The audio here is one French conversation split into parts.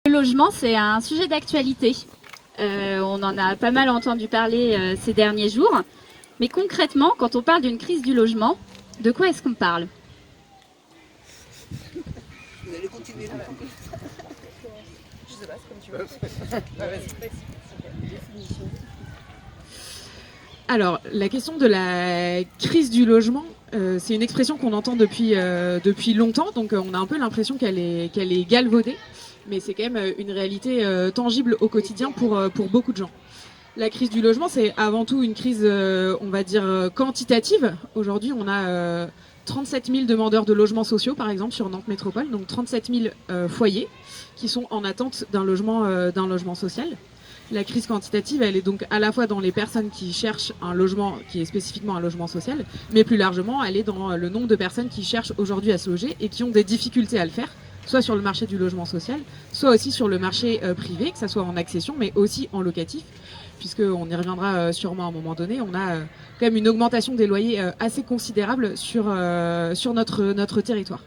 Le logement, c'est un sujet d'actualité. On en a pas mal entendu parler ces derniers jours. Mais concrètement, quand on parle d'une crise du logement, de quoi est-ce qu'on parle? Vous allez continuer. Je sais pas, c'est comme tu veux. Alors, la question de la crise du logement, c'est une expression qu'on entend depuis longtemps, donc on a un peu l'impression qu'elle est galvaudée, mais c'est quand même une réalité tangible au quotidien pour beaucoup de gens. La crise du logement, c'est avant tout une crise, on va dire, quantitative. Aujourd'hui, on a 37 000 demandeurs de logements sociaux, par exemple, sur Nantes Métropole, donc 37 000 foyers qui sont en attente d'un logement social. La crise quantitative, elle est donc à la fois dans les personnes qui cherchent un logement qui est spécifiquement un logement social, mais plus largement, elle est dans le nombre de personnes qui cherchent aujourd'hui à se loger et qui ont des difficultés à le faire, soit sur le marché du logement social, soit aussi sur le marché privé, que ça soit en accession, mais aussi en locatif, puisqu'on y reviendra sûrement à un moment donné. On a quand même une augmentation des loyers assez considérable sur notre territoire.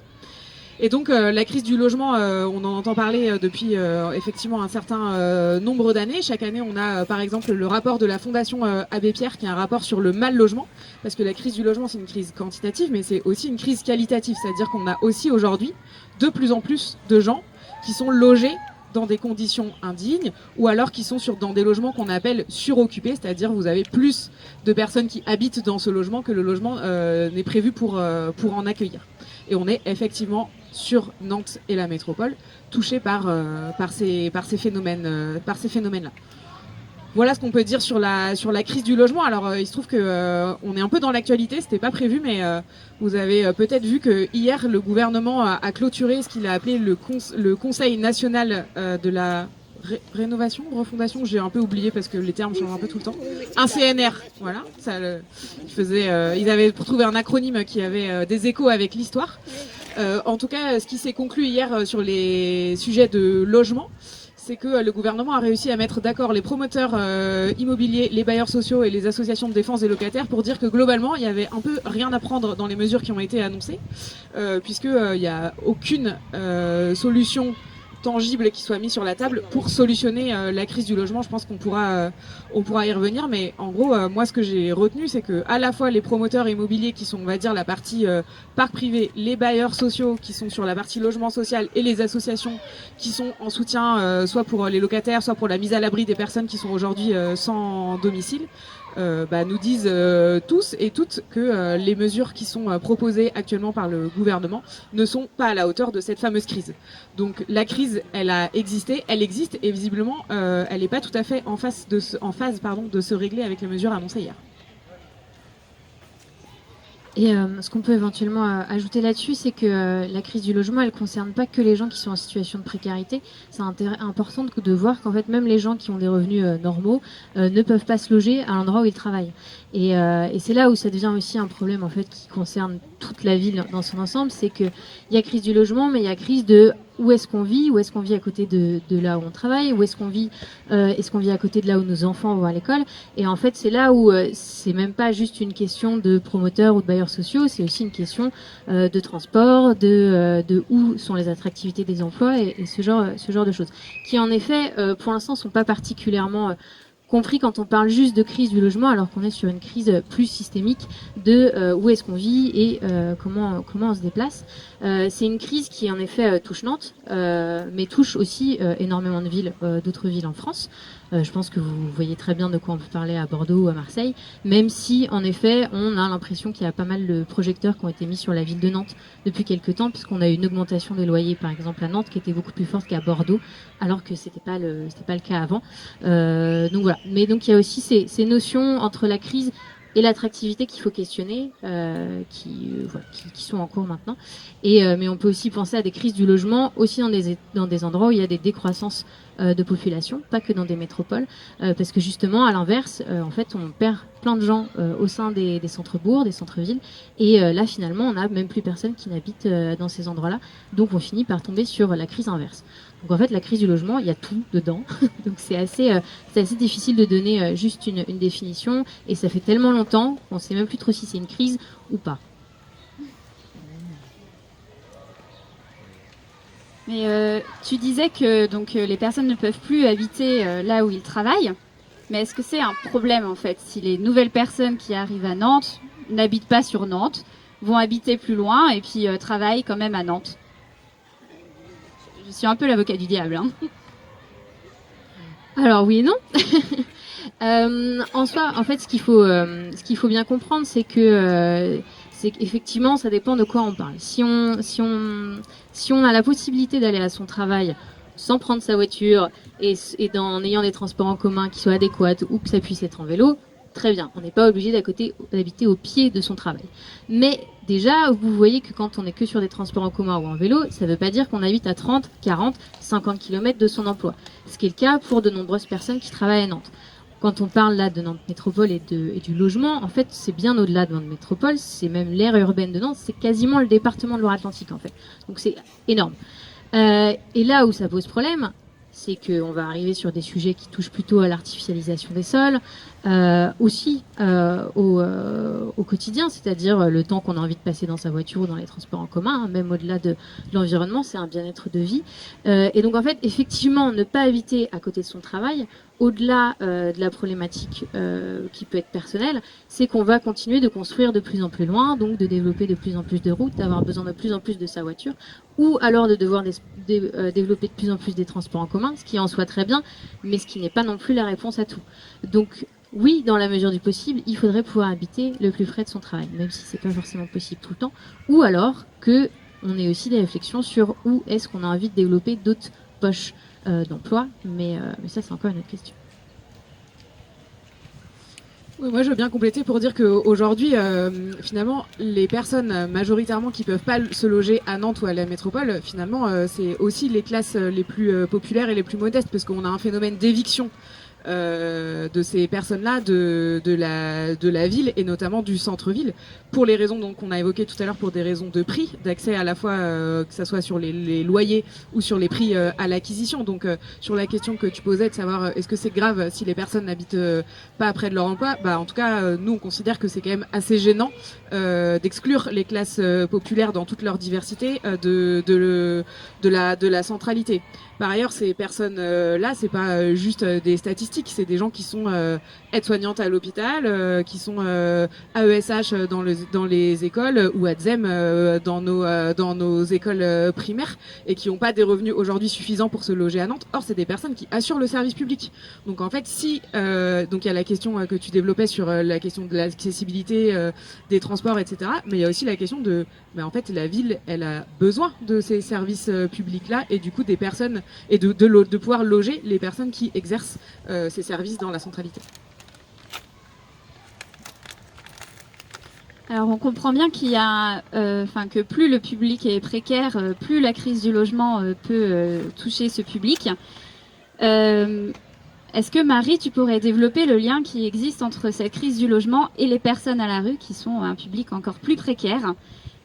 Et donc la crise du logement, on en entend parler depuis effectivement un certain nombre d'années. Chaque année, on a par exemple le rapport de la Fondation Abbé Pierre, qui est un rapport sur le mal logement, parce que la crise du logement, c'est une crise quantitative, mais c'est aussi une crise qualitative, c'est-à-dire qu'on a aussi aujourd'hui de plus en plus de gens qui sont logés dans des conditions indignes, ou alors qui sont dans des logements qu'on appelle suroccupés, c'est-à-dire vous avez plus de personnes qui habitent dans ce logement que le logement n'est prévu pour en accueillir. Et on est effectivement sur Nantes et la métropole touchés par ces phénomènes-là. Voilà ce qu'on peut dire sur la crise du logement. Alors il se trouve que on est un peu dans l'actualité, c'était pas prévu, mais vous avez peut-être vu que hier le gouvernement a clôturé ce qu'il a appelé le Conseil national de la rénovation, refondation, j'ai un peu oublié parce que les termes changent un peu tout le temps. Un CNR, voilà. Ils avaient trouvé un acronyme qui avait des échos avec l'histoire. En tout cas, ce qui s'est conclu hier sur les sujets de logement, c'est que le gouvernement a réussi à mettre d'accord les promoteurs immobiliers, les bailleurs sociaux et les associations de défense des locataires pour dire que globalement, il y avait un peu rien à prendre dans les mesures qui ont été annoncées, puisqu'il n'y a aucune solution tangible qui soit mis sur la table pour solutionner la crise du logement. Je pense qu'on pourra y revenir, mais en gros, moi ce que j'ai retenu, c'est que à la fois les promoteurs immobiliers qui sont, on va dire, la partie parc privé, les bailleurs sociaux qui sont sur la partie logement social et les associations qui sont en soutien soit pour les locataires, soit pour la mise à l'abri des personnes qui sont aujourd'hui sans domicile, nous disent tous et toutes que les mesures qui sont proposées actuellement par le gouvernement ne sont pas à la hauteur de cette fameuse crise. Donc la crise, elle a existé, elle existe, et visiblement elle n'est pas tout à fait en phase de se régler avec les mesures annoncées hier. Et ce qu'on peut éventuellement ajouter là-dessus, c'est que la crise du logement, elle concerne pas que les gens qui sont en situation de précarité. C'est important de voir qu'en fait, même les gens qui ont des revenus normaux ne peuvent pas se loger à l'endroit où ils travaillent. Et c'est là où ça devient aussi un problème en fait qui concerne toute la ville dans son ensemble, c'est que il y a crise du logement, mais il y a crise de où est-ce qu'on vit à côté de là où on travaille, où est-ce qu'on vit à côté de là où nos enfants vont à l'école. Et en fait, c'est là où c'est même pas juste une question de promoteurs ou de bailleurs sociaux, c'est aussi une question de transport, de où sont les attractivités des emplois et ce genre de choses, qui en effet, pour l'instant, sont pas particulièrement compris quand on parle juste de crise du logement, alors qu'on est sur une crise plus systémique de où est-ce qu'on vit et comment on se déplace. C'est une crise qui en effet touche Nantes, mais touche aussi énormément de villes, d'autres villes en France. Je pense que vous voyez très bien de quoi on peut parler à Bordeaux ou à Marseille, même si en effet on a l'impression qu'il y a pas mal de projecteurs qui ont été mis sur la ville de Nantes depuis quelques temps, puisqu'on a eu une augmentation des loyers par exemple à Nantes qui était beaucoup plus forte qu'à Bordeaux, alors que c'était pas le cas avant. Donc voilà. Mais donc il y a aussi ces notions entre la crise et l'attractivité qu'il faut questionner, qui sont en cours maintenant. Mais on peut aussi penser à des crises du logement aussi dans des endroits où il y a des décroissances de population, pas que dans des métropoles, parce que justement, à l'inverse, en fait, on perd plein de gens au sein des centres-bourgs, des centres-villes, et là, finalement, on n'a même plus personne qui n'habite dans ces endroits-là, donc on finit par tomber sur la crise inverse. Donc en fait, la crise du logement, il y a tout dedans, donc c'est assez difficile de donner juste une définition, et ça fait tellement longtemps qu'on ne sait même plus trop si c'est une crise ou pas. Mais tu disais que donc les personnes ne peuvent plus habiter là où ils travaillent. Mais est-ce que c'est un problème en fait si les nouvelles personnes qui arrivent à Nantes n'habitent pas sur Nantes, vont habiter plus loin et puis travaillent quand même à Nantes? Je suis un peu l'avocat du diable. Hein. Alors oui et non. En soi, en fait, ce qu'il faut bien comprendre, c'est qu'effectivement, ça dépend de quoi on parle. Si on a la possibilité d'aller à son travail sans prendre sa voiture en ayant des transports en commun qui soient adéquats ou que ça puisse être en vélo, très bien. On n'est pas obligé d'habiter au pied de son travail. Mais déjà, vous voyez que quand on n'est que sur des transports en commun ou en vélo, ça ne veut pas dire qu'on habite à 30, 40, 50 km de son emploi. Ce qui est le cas pour de nombreuses personnes qui travaillent à Nantes. Quand on parle là de Nantes Métropole et du logement, en fait, c'est bien au-delà de Nantes Métropole, c'est même l'aire urbaine de Nantes, c'est quasiment le département de Loire-Atlantique en fait. Donc c'est énorme. Et là où ça pose problème, c'est qu'on va arriver sur des sujets qui touchent plutôt à l'artificialisation des sols, aussi au quotidien, c'est-à-dire le temps qu'on a envie de passer dans sa voiture ou dans les transports en commun, hein, même au-delà de l'environnement, c'est un bien-être de vie. Et donc en fait, effectivement, ne pas habiter à côté de son travail, au-delà de la problématique qui peut être personnelle, c'est qu'on va continuer de construire de plus en plus loin, donc de développer de plus en plus de routes, d'avoir besoin de plus en plus de sa voiture, ou alors de devoir développer de plus en plus des transports en commun, ce qui en soit très bien, mais ce qui n'est pas non plus la réponse à tout. Donc oui, dans la mesure du possible, il faudrait pouvoir habiter le plus près de son travail, même si c'est pas forcément possible tout le temps, ou alors que on ait aussi des réflexions sur où est-ce qu'on a envie de développer d'autres poches d'emploi, mais ça c'est encore une autre question. Oui, moi je veux bien compléter pour dire qu'aujourd'hui, finalement, les personnes majoritairement qui peuvent pas se loger à Nantes ou à la métropole, finalement, c'est aussi les classes les plus populaires et les plus modestes, parce qu'on a un phénomène d'éviction de ces personnes-là de la ville et notamment du centre-ville pour les raisons donc qu'on a évoquées tout à l'heure, pour des raisons de prix, d'accès à la fois que ça soit sur les loyers ou sur les prix à l'acquisition. Donc sur la question que tu posais de savoir est-ce que c'est grave si les personnes n'habitent pas près de leur emploi, bah en tout cas nous on considère que c'est quand même assez gênant d'exclure les classes populaires dans toute leur diversité de la centralité. Par ailleurs, ces personnes-là, c'est pas juste des statistiques, c'est des gens qui sont aides-soignantes à l'hôpital, qui sont AESH dans les écoles ou ADSEM dans nos écoles primaires et qui n'ont pas des revenus aujourd'hui suffisants pour se loger à Nantes. Or, c'est des personnes qui assurent le service public. Donc en fait, donc il y a la question que tu développais sur la question de l'accessibilité des transports, etc. Mais il y a aussi la question en fait, la ville, elle a besoin de ces services publics-là et du coup des personnes et de pouvoir loger les personnes qui exercent ces services dans la centralité. Alors on comprend bien qu'il y a, que plus le public est précaire, plus la crise du logement peut toucher ce public. Est-ce que Marie, tu pourrais développer le lien qui existe entre cette crise du logement et les personnes à la rue qui sont un public encore plus précaire?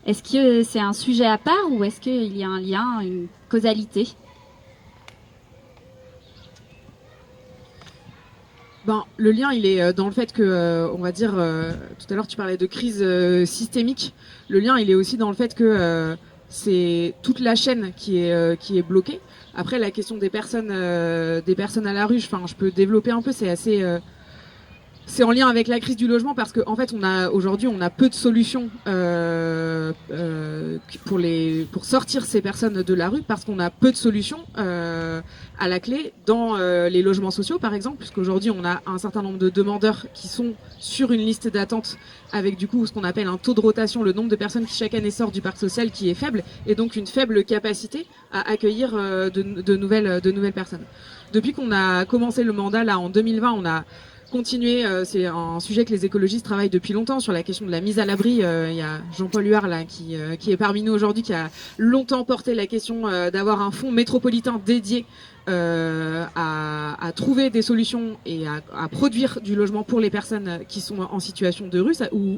Est-ce que c'est un sujet à part ou est-ce qu'il y a un lien, une causalité? Le lien, il est dans le fait que, on va dire, tout à l'heure tu parlais de crise systémique. Le lien, il est aussi dans le fait que c'est toute la chaîne qui est bloquée. Après, la question des personnes à la rue, je peux développer un peu. C'est en lien avec la crise du logement parce qu'en fait, aujourd'hui, on a peu de solutions pour sortir ces personnes de la rue parce qu'on a peu de solutions à la clé dans les logements sociaux, par exemple, puisqu'aujourd'hui, on a un certain nombre de demandeurs qui sont sur une liste d'attente avec du coup ce qu'on appelle un taux de rotation, le nombre de personnes qui chaque année sortent du parc social qui est faible et donc une faible capacité à accueillir de nouvelles personnes. Depuis qu'on a commencé le mandat, là, en 2020, on a continuer, c'est un sujet que les écologistes travaillent depuis longtemps sur la question de la mise à l'abri. Il y a Jean-Paul Huard là qui est parmi nous aujourd'hui, qui a longtemps porté la question d'avoir un fonds métropolitain dédié à trouver des solutions et à produire du logement pour les personnes qui sont en situation de rue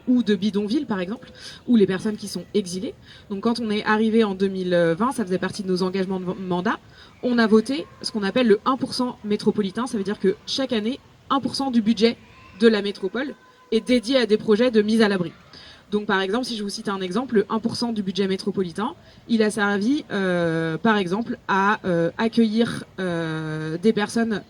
ou de bidonville par exemple, ou les personnes qui sont exilées. Donc quand on est arrivé en 2020, ça faisait partie de nos engagements de mandat, on a voté ce qu'on appelle le 1% métropolitain. Ça veut dire que chaque année 1% du budget de la métropole est dédié à des projets de mise à l'abri. Donc par exemple, si je vous cite un exemple, le 1% du budget métropolitain, il a servi par exemple à accueillir des personnes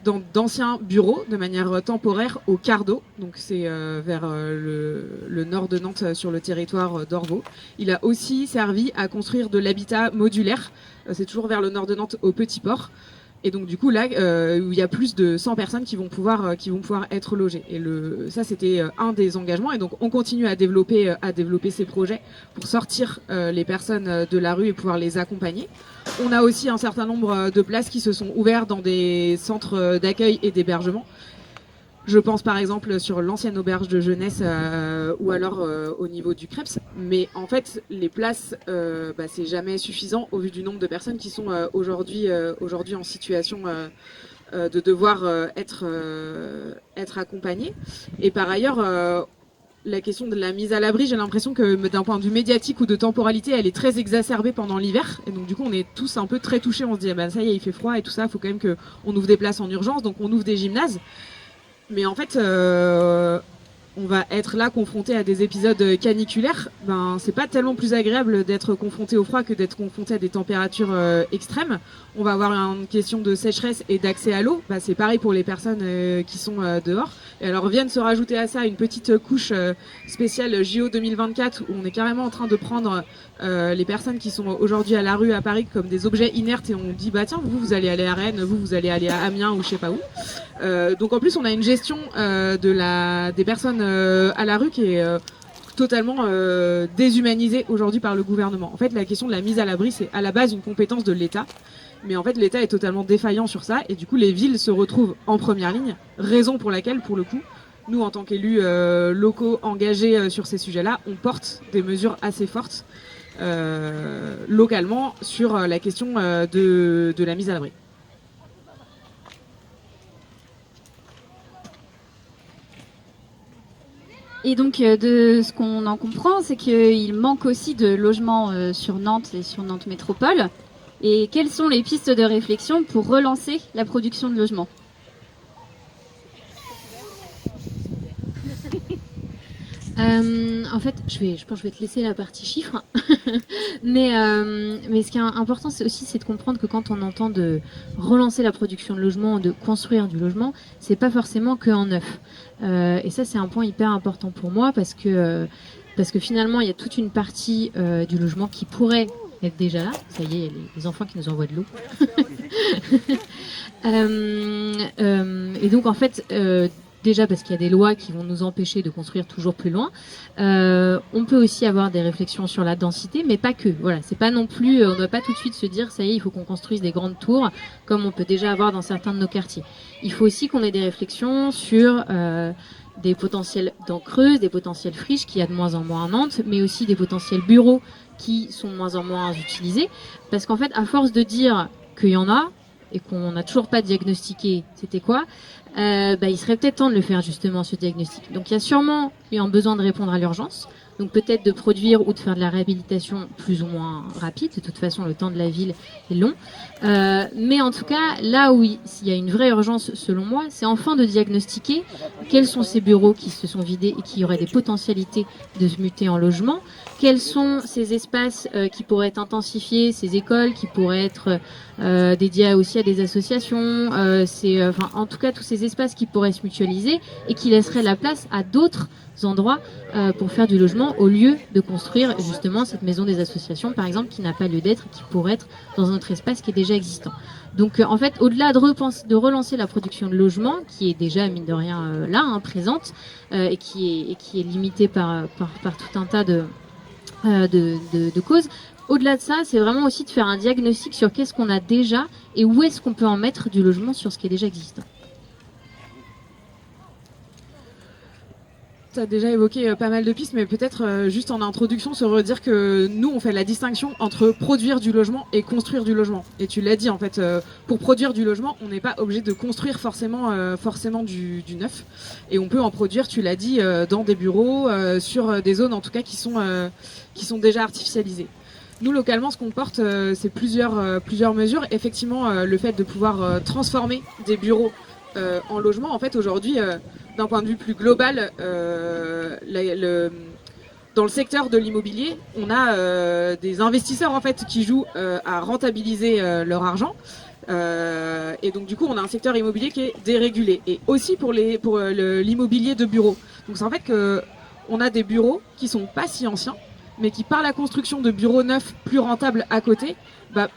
dans d'anciens bureaux de manière temporaire au Cardo, donc c'est vers le nord de Nantes sur le territoire d'Orvaux. Il a aussi servi à construire de l'habitat modulaire, c'est toujours vers le nord de Nantes au Petit Port. Et donc du coup là, où il y a plus de 100 personnes qui vont pouvoir être logées. Et ça c'était un des engagements. Et donc on continue à développer ces projets pour sortir les personnes de la rue et pouvoir les accompagner. On a aussi un certain nombre de places qui se sont ouvertes dans des centres d'accueil et d'hébergement. Je pense par exemple sur l'ancienne auberge de jeunesse ou alors au niveau du Krebs. Mais en fait, les places, c'est jamais suffisant au vu du nombre de personnes qui sont aujourd'hui en situation de devoir être accompagnées. Et par ailleurs, la question de la mise à l'abri, j'ai l'impression que d'un point de vue médiatique ou de temporalité, elle est très exacerbée pendant l'hiver. Et donc du coup, on est tous un peu très touchés. On se dit, ça y est, il fait froid et tout ça, il faut quand même qu'on ouvre des places en urgence. Donc on ouvre des gymnases. Mais en fait, on va être là confronté à des épisodes caniculaires. C'est pas tellement plus agréable d'être confronté au froid que d'être confronté à des températures extrêmes. On va avoir une question de sécheresse et d'accès à l'eau. C'est pareil pour les personnes qui sont dehors. Et alors viennent se rajouter à ça une petite couche spéciale JO 2024 où on est carrément en train de prendre les personnes qui sont aujourd'hui à la rue à Paris comme des objets inertes et on dit tiens vous allez aller à Rennes, vous allez aller à Amiens ou je sais pas où. Donc en plus on a une gestion des personnes à la rue qui est totalement déshumanisée aujourd'hui par le gouvernement. En fait la question de la mise à l'abri c'est à la base une compétence de l'État. Mais en fait, l'État est totalement défaillant sur ça. Et du coup, les villes se retrouvent en première ligne. Raison pour laquelle, pour le coup, nous, en tant qu'élus locaux engagés sur ces sujets-là, on porte des mesures assez fortes localement sur la question de la mise à l'abri. Et donc, de ce qu'on en comprend, c'est qu'il manque aussi de logements sur Nantes et sur Nantes Métropole. Et quelles sont les pistes de réflexion pour relancer la production de logements ? En fait, je pense que je vais te laisser la partie chiffres. mais ce qui est important, c'est de comprendre que quand on entend de relancer la production de logements, de construire du logement, c'est pas forcément que en neuf. Et ça, c'est un point hyper important pour moi parce que finalement, il y a toute une partie du logement qui pourrait être déjà là. Ça y est, il y a les enfants qui nous envoient de l'eau. Et donc, en fait, déjà parce qu'il y a des lois qui vont nous empêcher de construire toujours plus loin. On peut aussi avoir des réflexions sur la densité, mais pas que. Voilà, c'est pas non plus. On ne doit pas tout de suite se dire ça y est, il faut qu'on construise des grandes tours comme on peut déjà avoir dans certains de nos quartiers. Il faut aussi qu'on ait des réflexions sur des potentiels dents creuses, des potentiels friches qu'il y a de moins en moins à Nantes, mais aussi des potentiels bureaux qui sont de moins en moins utilisés. Parce qu'en fait, à force de dire qu'il y en a et qu'on n'a toujours pas diagnostiqué c'était quoi, il serait peut-être temps de le faire justement ce diagnostic. Donc il y a sûrement un besoin de répondre à l'urgence, donc peut-être de produire ou de faire de la réhabilitation plus ou moins rapide. De toute façon, le temps de la ville est long. Mais en tout cas, là où il y a une vraie urgence selon moi, c'est enfin de diagnostiquer quels sont ces bureaux qui se sont vidés et qui auraient des potentialités de se muter en logement. Quels sont ces espaces qui pourraient être intensifiés, ces écoles qui pourraient être dédiées aussi à des associations, en tout cas tous ces espaces qui pourraient se mutualiser et qui laisseraient la place à d'autres endroits pour faire du logement au lieu de construire justement cette maison des associations par exemple qui n'a pas lieu d'être et qui pourrait être dans un autre espace qui est déjà existant. Donc en fait au-delà de relancer la production de logements qui est déjà mine de rien là, présente et qui est limitée par tout un tas de causes. Au-delà de ça, c'est vraiment aussi de faire un diagnostic sur qu'est-ce qu'on a déjà et où est-ce qu'on peut en mettre du logement sur ce qui est déjà existant. Tu as déjà évoqué pas mal de pistes, mais peut-être juste en introduction se redire que nous, on fait la distinction entre produire du logement et construire du logement. Et tu l'as dit, en fait, pour produire du logement, on n'est pas obligé de construire forcément du neuf. Et on peut en produire, tu l'as dit, dans des bureaux, sur des zones en tout cas qui sont déjà artificialisées. Nous, localement, ce qu'on porte, c'est plusieurs mesures. Effectivement, le fait de pouvoir transformer des bureaux en logement. En fait, aujourd'hui, d'un point de vue plus global, Dans le secteur de l'immobilier, on a des investisseurs en fait qui jouent à rentabiliser leur argent. Et donc du coup, on a un secteur immobilier qui est dérégulé. Et aussi pour l'immobilier de bureaux. Donc c'est en fait que on a des bureaux qui sont pas si anciens, mais qui par la construction de bureaux neufs plus rentables à côté,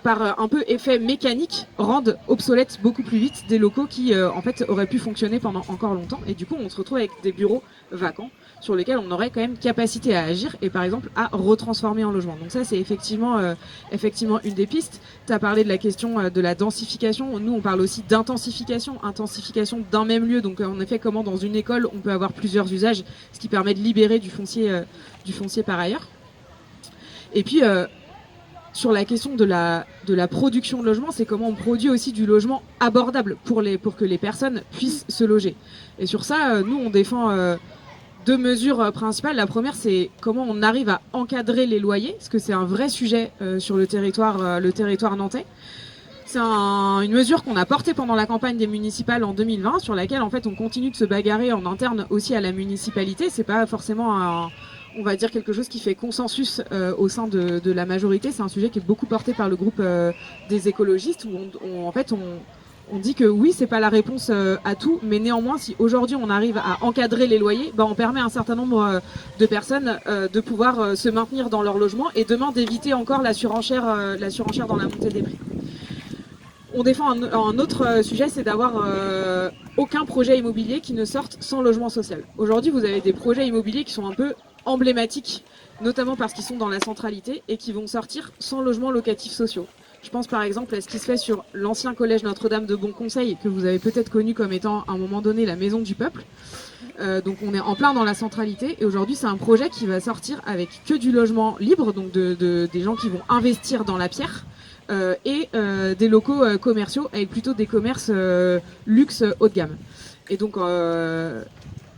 par un peu effet mécanique, rendent obsolètes beaucoup plus vite des locaux qui en fait auraient pu fonctionner pendant encore longtemps. Et du coup, on se retrouve avec des bureaux vacants sur lesquels on aurait quand même capacité à agir et par exemple à retransformer en logement. Donc ça, c'est effectivement une des pistes. Tu as parlé de la question de la densification. Nous, on parle aussi d'intensification d'un même lieu. Donc en effet, comment dans une école, on peut avoir plusieurs usages, ce qui permet de libérer du foncier par ailleurs. Et puis, sur la question de la production de logement, c'est comment on produit aussi du logement abordable pour que les personnes puissent se loger. Et sur ça, nous, on défend deux mesures principales. La première, c'est comment on arrive à encadrer les loyers, parce que c'est un vrai sujet sur le territoire nantais. C'est une mesure qu'on a portée pendant la campagne des municipales en 2020, sur laquelle en fait on continue de se bagarrer en interne aussi à la municipalité. C'est pas forcément on va dire quelque chose qui fait consensus au sein de la majorité. C'est un sujet qui est beaucoup porté par le groupe des écologistes, où on dit que oui, c'est pas la réponse à tout, mais néanmoins, si aujourd'hui on arrive à encadrer les loyers, on permet à un certain nombre de personnes de pouvoir se maintenir dans leur logement et demain d'éviter encore la surenchère dans la montée des prix. On défend un autre sujet, c'est d'avoir aucun projet immobilier qui ne sorte sans logement social. Aujourd'hui, vous avez des projets immobiliers qui sont un peu emblématiques, notamment parce qu'ils sont dans la centralité et qui vont sortir sans logements locatifs sociaux. Je pense par exemple à ce qui se fait sur l'ancien collège Notre-Dame de Bon Conseil, que vous avez peut-être connu comme étant à un moment donné la maison du peuple. Donc on est en plein dans la centralité et aujourd'hui c'est un projet qui va sortir avec que du logement libre, donc des gens qui vont investir dans la pierre et des locaux commerciaux avec plutôt des commerces luxe haut de gamme. Et donc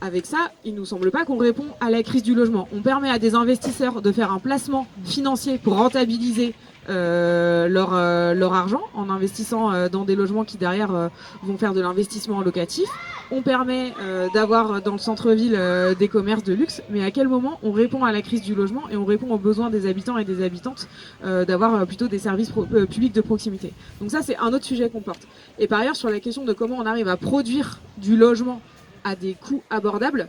avec ça, il nous semble pas qu'on répond à la crise du logement. On permet à des investisseurs de faire un placement financier pour rentabiliser leur argent en investissant dans des logements qui derrière vont faire de l'investissement locatif. On permet d'avoir dans le centre-ville des commerces de luxe, mais à quel moment on répond à la crise du logement et on répond aux besoins des habitants et des habitantes d'avoir plutôt des services publics de proximité. Donc ça, c'est un autre sujet qu'on porte. Et par ailleurs, sur la question de comment on arrive à produire du logement à des coûts abordables,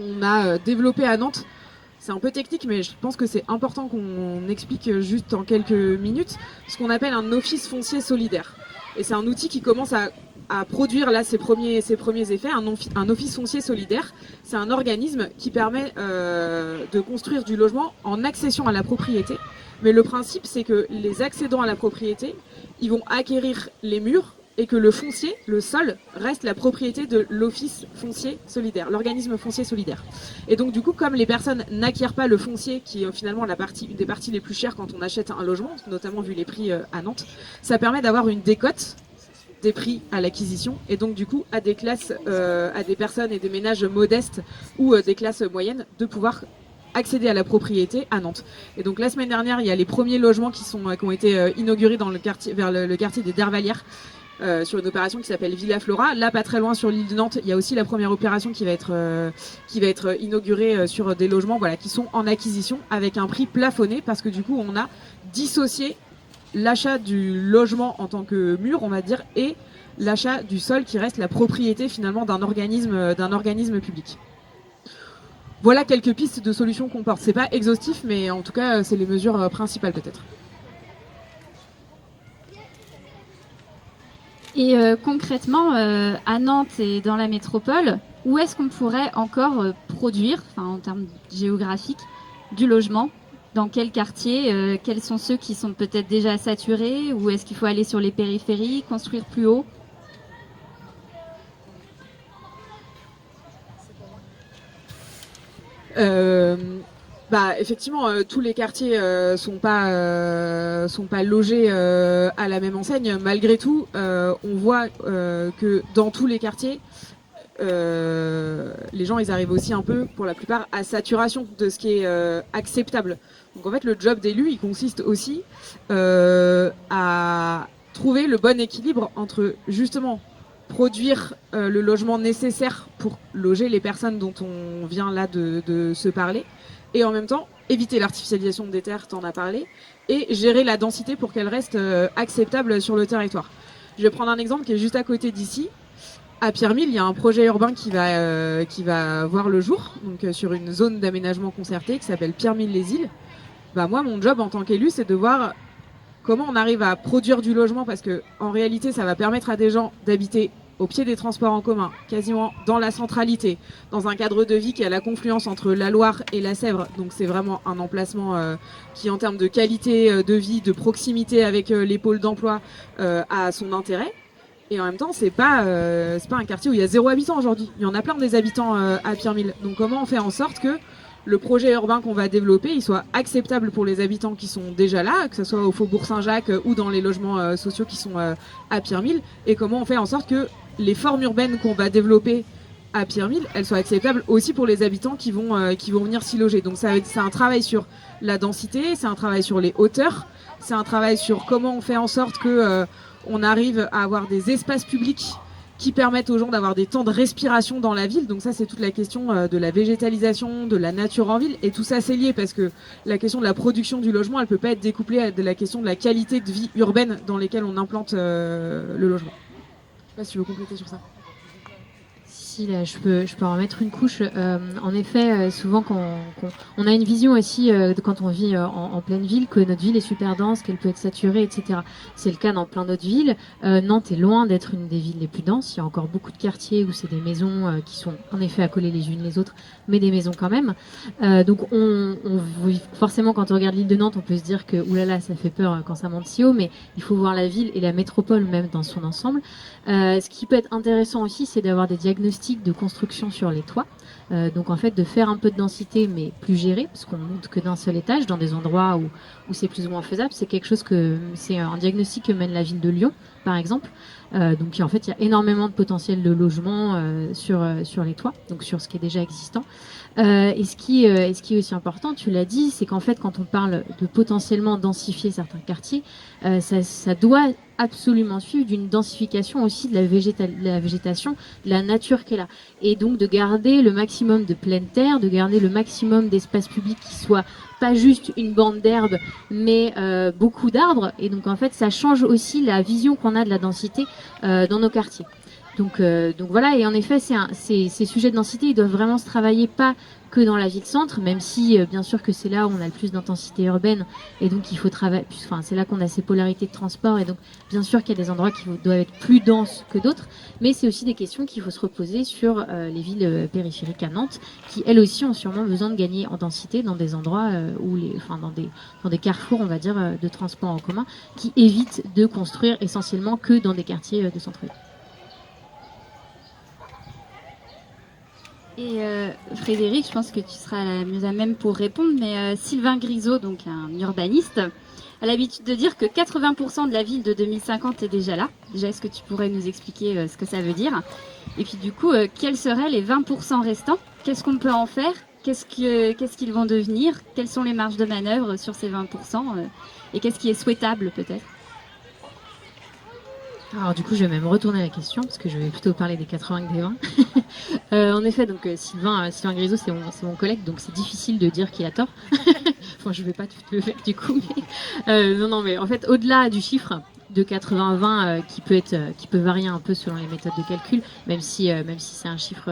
on a développé à Nantes, c'est un peu technique, mais je pense que c'est important qu'on explique juste en quelques minutes, ce qu'on appelle un office foncier solidaire. Et c'est un outil qui commence à produire là ses premiers effets. Un office foncier solidaire, c'est un organisme qui permet de construire du logement en accession à la propriété. Mais le principe, c'est que les accédants à la propriété, ils vont acquérir les murs, et que le foncier, le sol, reste la propriété de l'office foncier solidaire, l'organisme foncier solidaire. Et donc du coup, comme les personnes n'acquièrent pas le foncier, qui est finalement une des parties les plus chères quand on achète un logement, notamment vu les prix à Nantes, ça permet d'avoir une décote des prix à l'acquisition, et donc du coup à des classes, à des personnes et des ménages modestes ou des classes moyennes de pouvoir accéder à la propriété à Nantes. Et donc la semaine dernière, il y a les premiers logements qui ont été inaugurés dans le quartier, vers le quartier des Dervalières, sur une opération qui s'appelle Villa Flora. Là, pas très loin sur l'île de Nantes, il y a aussi la première opération qui va être inaugurée sur des logements qui sont en acquisition avec un prix plafonné, parce que du coup, on a dissocié l'achat du logement en tant que mur, on va dire, et l'achat du sol qui reste la propriété finalement d'un organisme public. Voilà quelques pistes de solutions qu'on porte. C'est pas exhaustif, mais en tout cas, c'est les mesures principales peut-être. Et concrètement, à Nantes et dans la métropole, où est-ce qu'on pourrait encore produire, en termes géographiques, du logement? Dans quel quartier? Quels sont ceux qui sont peut-être déjà saturés? Ou est-ce qu'il faut aller sur les périphéries, construire plus haut? Effectivement, tous les quartiers sont pas logés à la même enseigne. Malgré tout, on voit que dans tous les quartiers, les gens ils arrivent aussi un peu, pour la plupart, à saturation de ce qui est acceptable. Donc en fait, le job d'élu, il consiste aussi à trouver le bon équilibre entre justement produire le logement nécessaire pour loger les personnes dont on vient là de se parler, et en même temps éviter l'artificialisation des terres, t'en as parlé, et gérer la densité pour qu'elle reste acceptable sur le territoire. Je vais prendre un exemple qui est juste à côté d'ici. À Pierremille, il y a un projet urbain qui va voir le jour, donc sur une zone d'aménagement concerté qui s'appelle Pierremille-les-Îles. Bah moi, mon job en tant qu'élu, c'est de voir comment on arrive à produire du logement, parce que en réalité, ça va permettre à des gens d'habiter au pied des transports en commun, quasiment dans la centralité, dans un cadre de vie qui est à la confluence entre la Loire et la Sèvre. Donc c'est vraiment un emplacement qui, en termes de qualité de vie, de proximité avec les pôles d'emploi, a son intérêt. Et en même temps, c'est pas un quartier où il y a 0 habitant aujourd'hui. Il y en a plein des habitants à Pierremille. Donc comment on fait en sorte que le projet urbain qu'on va développer, il soit acceptable pour les habitants qui sont déjà là, que ce soit au Faubourg Saint-Jacques ou dans les logements sociaux qui sont à Pierremille, et comment on fait en sorte que les formes urbaines qu'on va développer à Pierremille, elles soient acceptables aussi pour les habitants qui vont venir s'y loger. Donc c'est un travail sur la densité, c'est un travail sur les hauteurs, c'est un travail sur comment on fait en sorte que on arrive à avoir des espaces publics qui permettent aux gens d'avoir des temps de respiration dans la ville. Donc ça, c'est toute la question de la végétalisation, de la nature en ville. Et tout ça, c'est lié parce que la question de la production du logement, elle peut pas être découplée de la question de la qualité de vie urbaine dans lesquelles on implante le logement. Je sais pas si tu veux compléter sur ça. Si, là, je peux en mettre une couche. En effet, souvent, on a une vision aussi, quand on vit en pleine ville, que notre ville est super dense, qu'elle peut être saturée, etc. C'est le cas dans plein d'autres villes. Nantes est loin d'être une des villes les plus denses. Il y a encore beaucoup de quartiers où c'est des maisons qui sont en effet accolées les unes les autres, mais des maisons quand même. Donc, forcément, quand on regarde l'île de Nantes, on peut se dire que oulala, ça fait peur quand ça monte si haut, mais il faut voir la ville et la métropole même dans son ensemble. Ce qui peut être intéressant aussi, c'est d'avoir des diagnostics de construction sur les toits. Donc en fait de faire un peu de densité mais plus géré, parce qu'on monte que d'un seul étage dans des endroits où c'est plus ou moins faisable. C'est quelque chose c'est un diagnostic que mène la ville de Lyon par exemple. Donc en fait il y a énormément de potentiel de logement sur les toits, donc sur ce qui est déjà existant. Et ce qui est aussi important, tu l'as dit, c'est qu'en fait quand on parle de potentiellement densifier certains quartiers, ça doit absolument suivre d'une densification aussi de la végétation, de la nature qui est là. Et donc de garder le maximum de pleine terre, de garder le maximum d'espace public qui soit pas juste une bande d'herbe, mais beaucoup d'arbres. Et donc en fait, ça change aussi la vision qu'on a de la densité dans nos quartiers. Donc voilà, et en effet, ces sujets de densité, ils doivent vraiment se travailler pas que dans la ville-centre, même si bien sûr que c'est là où on a le plus d'intensité urbaine, et donc il faut travailler. Enfin, c'est là qu'on a ces polarités de transport, et donc bien sûr qu'il y a des endroits qui doivent être plus denses que d'autres, mais c'est aussi des questions qu'il faut se reposer sur les villes périphériques à Nantes, qui elles aussi ont sûrement besoin de gagner en densité dans des endroits dans des carrefours, on va dire, de transport en commun, qui évitent de construire essentiellement que dans des quartiers de centre-ville. Et Frédéric, je pense que tu seras la mieux à même pour répondre, mais Sylvain Grisot, donc un urbaniste, a l'habitude de dire que 80% de la ville de 2050 est déjà là. Déjà, est-ce que tu pourrais nous expliquer ce que ça veut dire? Et puis du coup, quels seraient les 20% restants? Qu'est-ce qu'on peut en faire? Qu'est-ce qu'ils vont devenir? Quelles sont les marges de manœuvre sur ces 20% et qu'est-ce qui est souhaitable peut-être? Alors du coup, je vais même retourner la question parce que je vais plutôt parler des 80 que des 20. En effet, donc Sylvain Grisot, c'est mon collègue, donc c'est difficile de dire qu'il a tort. Enfin, je vais pas tout le faire du coup. Mais, non, mais en fait, au-delà du chiffre de 80-20 qui peut varier un peu selon les méthodes de calcul, même si c'est un chiffre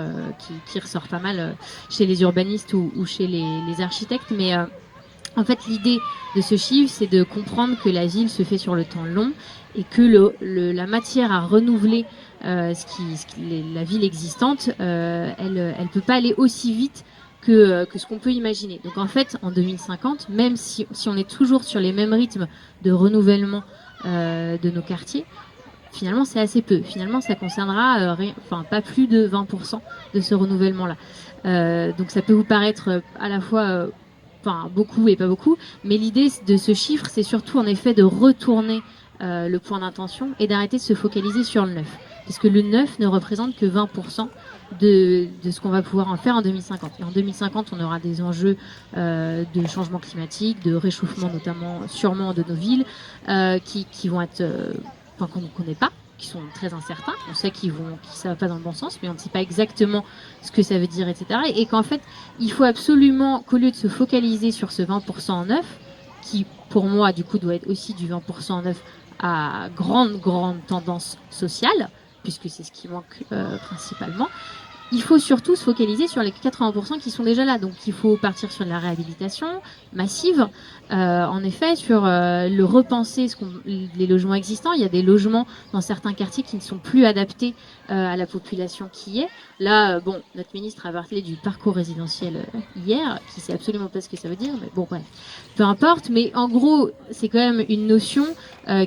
qui ressort pas mal chez les urbanistes ou chez les architectes, mais en fait, l'idée de ce chiffre, c'est de comprendre que la ville se fait sur le temps long et que la matière à renouveler la ville existante, elle peut pas aller aussi vite que ce qu'on peut imaginer. Donc en fait, en 2050, même si on est toujours sur les mêmes rythmes de renouvellement de nos quartiers, finalement c'est assez peu. Finalement, ça concernera pas plus de 20% de ce renouvellement-là. Donc ça peut vous paraître à la fois beaucoup et pas beaucoup, mais l'idée de ce chiffre, c'est surtout en effet de retourner le point d'intention et d'arrêter de se focaliser sur le neuf. Parce que le neuf ne représente que 20% de ce qu'on va pouvoir en faire en 2050. Et en 2050, on aura des enjeux de changement climatique, de réchauffement notamment, sûrement de nos villes, qui vont être qu'on ne connaît pas. qui sont très incertains. On sait qu'ils ça va pas dans le bon sens, mais on ne sait pas exactement ce que ça veut dire, etc. Et qu'en fait, il faut absolument qu'au lieu de se focaliser sur ce 20% en neuf, qui pour moi du coup doit être aussi du 20% en neuf à grande tendance sociale, puisque c'est ce qui manque principalement. Il faut surtout se focaliser sur les 80% qui sont déjà là. Donc il faut partir sur de la réhabilitation massive, en effet, sur le repenser les logements existants. Il y a des logements dans certains quartiers qui ne sont plus adaptés à la population qui y est. Là, bon, notre ministre a parlé du parcours résidentiel hier, qui sait absolument pas ce que ça veut dire, mais bon, bref, peu importe. Mais en gros, c'est quand même une notion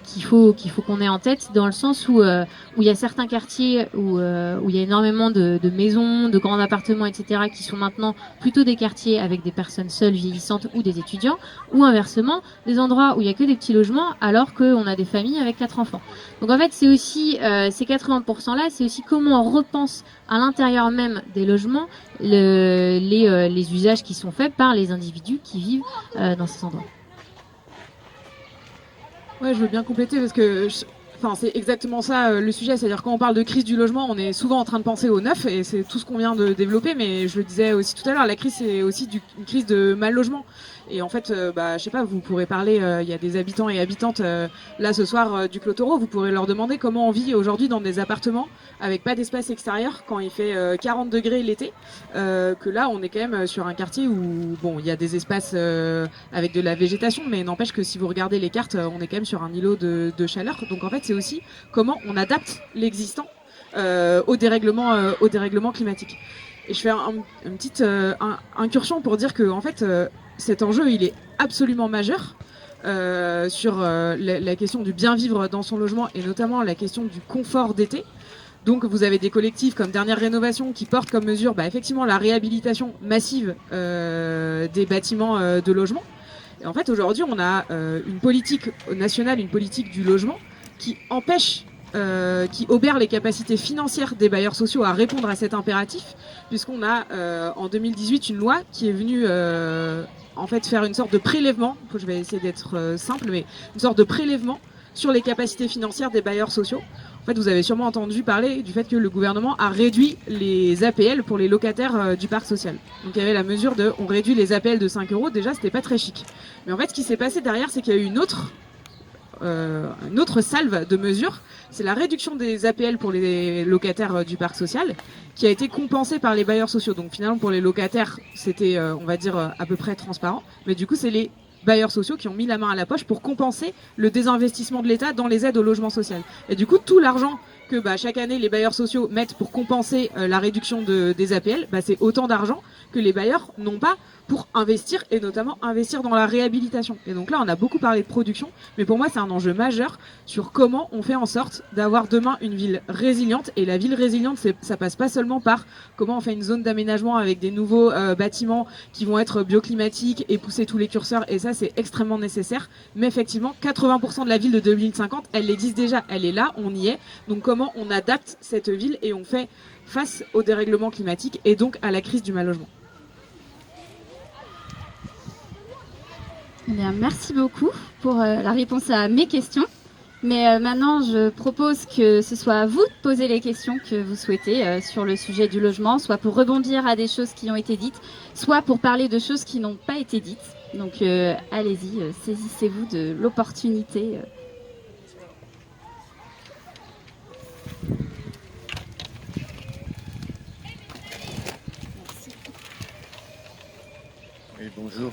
qu'il faut qu'on ait en tête, dans le sens où il y a certains quartiers où il y a énormément de maisons, de grands appartements, etc., qui sont maintenant plutôt des quartiers avec des personnes seules vieillissantes ou des étudiants, ou inversement, des endroits où il y a que des petits logements alors qu'on a des familles avec 4 enfants. Donc en fait, c'est aussi ces 80%-là, c'est aussi comment on repense à l'intérieur même des logements les usages qui sont faits par les individus qui vivent dans ces endroits. Ouais, je veux bien compléter parce que c'est exactement ça le sujet. C'est-à-dire quand on parle de crise du logement, on est souvent en train de penser au neuf et c'est tout ce qu'on vient de développer. Mais je le disais aussi tout à l'heure, la crise c'est aussi une crise de mal logement. Et en fait, je sais pas, vous pourrez parler, il y a des habitants et habitantes là ce soir du Clos-Taureau, vous pourrez leur demander comment on vit aujourd'hui dans des appartements avec pas d'espace extérieur quand il fait 40 degrés l'été, que là on est quand même sur un quartier où bon, il y a des espaces avec de la végétation, mais n'empêche que si vous regardez les cartes, on est quand même sur un îlot de chaleur. Donc en fait, c'est aussi comment on adapte l'existant au dérèglement climatique. Et je fais une petite incursion pour dire que en fait cet enjeu il est absolument majeur sur la question du bien vivre dans son logement et notamment la question du confort d'été. Donc vous avez des collectifs comme Dernière Rénovation qui portent comme mesure effectivement la réhabilitation massive des bâtiments de logement. Et en fait aujourd'hui on a une politique nationale, une politique du logement qui empêche qui obère les capacités financières des bailleurs sociaux à répondre à cet impératif, puisqu'on a en 2018 une loi qui est venue en fait faire une sorte de prélèvement, je vais essayer d'être simple, mais une sorte de prélèvement sur les capacités financières des bailleurs sociaux. En fait, vous avez sûrement entendu parler du fait que le gouvernement a réduit les APL pour les locataires du parc social. Donc il y avait la mesure de on réduit les APL de 5 €, déjà c'était pas très chic. Mais en fait ce qui s'est passé derrière, c'est qu'il y a eu une autre salve de mesures, c'est la réduction des APL pour les locataires du parc social, qui a été compensée par les bailleurs sociaux. Donc finalement pour les locataires, c'était on va dire à peu près transparent, mais du coup c'est les bailleurs sociaux qui ont mis la main à la poche pour compenser le désinvestissement de l'État dans les aides au logement social. Et du coup tout l'argent que chaque année les bailleurs sociaux mettent pour compenser la réduction des APL, c'est autant d'argent que les bailleurs n'ont pas pour investir et notamment investir dans la réhabilitation. Et donc là, on a beaucoup parlé de production, mais pour moi, c'est un enjeu majeur sur comment on fait en sorte d'avoir demain une ville résiliente. Et la ville résiliente, ça passe pas seulement par comment on fait une zone d'aménagement avec des nouveaux bâtiments qui vont être bioclimatiques et pousser tous les curseurs. Et ça, c'est extrêmement nécessaire. Mais effectivement, 80% de la ville de 2050, elle existe déjà, elle est là, on y est. Donc comment on adapte cette ville et on fait face au dérèglement climatique et donc à la crise du mal logement. Eh bien, merci beaucoup pour la réponse à mes questions. Mais maintenant, je propose que ce soit à vous de poser les questions que vous souhaitez sur le sujet du logement, soit pour rebondir à des choses qui ont été dites, soit pour parler de choses qui n'ont pas été dites. Donc allez-y, saisissez-vous de l'opportunité. Oui, bonjour.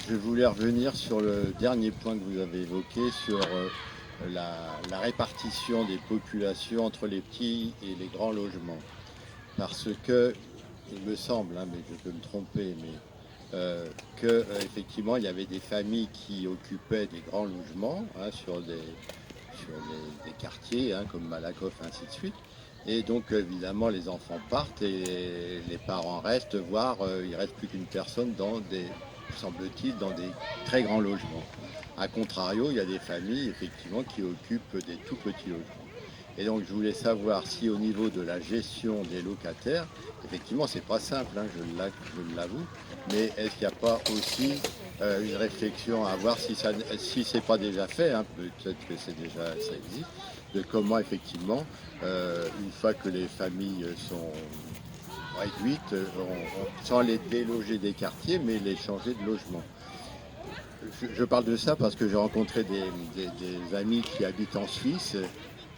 Je voulais revenir sur le dernier point que vous avez évoqué, sur la répartition des populations entre les petits et les grands logements. Parce que, il me semble, mais je peux me tromper, mais qu'effectivement, il y avait des familles qui occupaient des grands logements sur des quartiers comme Malakoff, ainsi de suite. Et donc, évidemment, les enfants partent et les parents restent, voire il ne reste plus qu'une personne semble-t-il, dans des très grands logements. A contrario, il y a des familles, effectivement, qui occupent des tout petits logements. Et donc, je voulais savoir si au niveau de la gestion des locataires, effectivement, c'est pas simple, je l'avoue, mais est-ce qu'il n'y a pas aussi une réflexion à voir si c'est pas déjà fait, hein, peut-être que ça existe, de comment effectivement, une fois que les familles sont réduites, sans les déloger des quartiers, mais les changer de logement. Je parle de ça parce que j'ai rencontré des amis qui habitent en Suisse.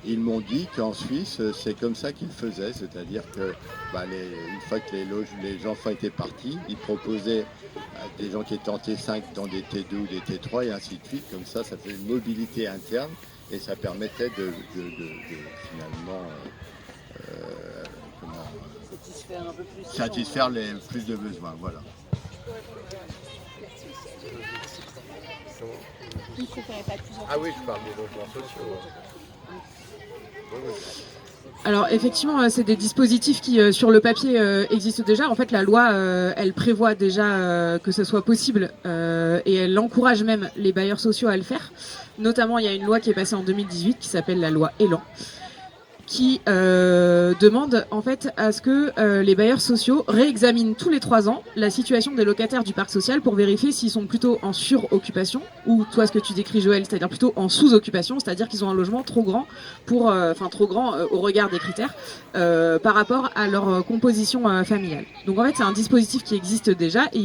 Ils m'ont dit qu'en Suisse, c'est comme ça qu'ils faisaient, c'est-à-dire que une fois que les enfants étaient partis, ils proposaient à des gens qui étaient en T5 dans des T2 ou des T3 et ainsi de suite. Comme ça fait une mobilité interne et ça permettait de finalement satisfaire un peu plus. satisfaire plus de besoins. Voilà. Ah oui, je parle des logements sociaux. Alors effectivement, c'est des dispositifs qui, sur le papier, existent déjà. En fait, la loi, elle prévoit déjà que ce soit possible et elle encourage même les bailleurs sociaux à le faire. Notamment, il y a une loi qui est passée en 2018 qui s'appelle la loi Elan, qui demande en fait à ce que les bailleurs sociaux réexaminent tous les 3 ans la situation des locataires du parc social pour vérifier s'ils sont plutôt en suroccupation ou toi ce que tu décris Joël, c'est-à-dire plutôt en sous-occupation, c'est-à-dire qu'ils ont un logement trop grand au regard des critères par rapport à leur composition familiale. Donc en fait c'est un dispositif qui existe déjà et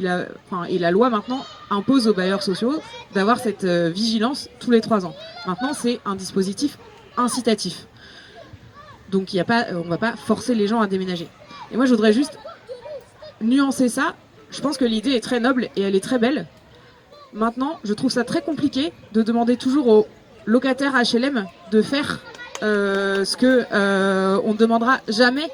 la loi maintenant impose aux bailleurs sociaux d'avoir cette vigilance tous les 3 ans. Maintenant c'est un dispositif incitatif. Donc on ne va pas forcer les gens à déménager. Et moi je voudrais juste nuancer ça. Je pense que l'idée est très noble et elle est très belle. Maintenant, je trouve ça très compliqué de demander toujours aux locataires HLM de faire ce que on ne demandera jamais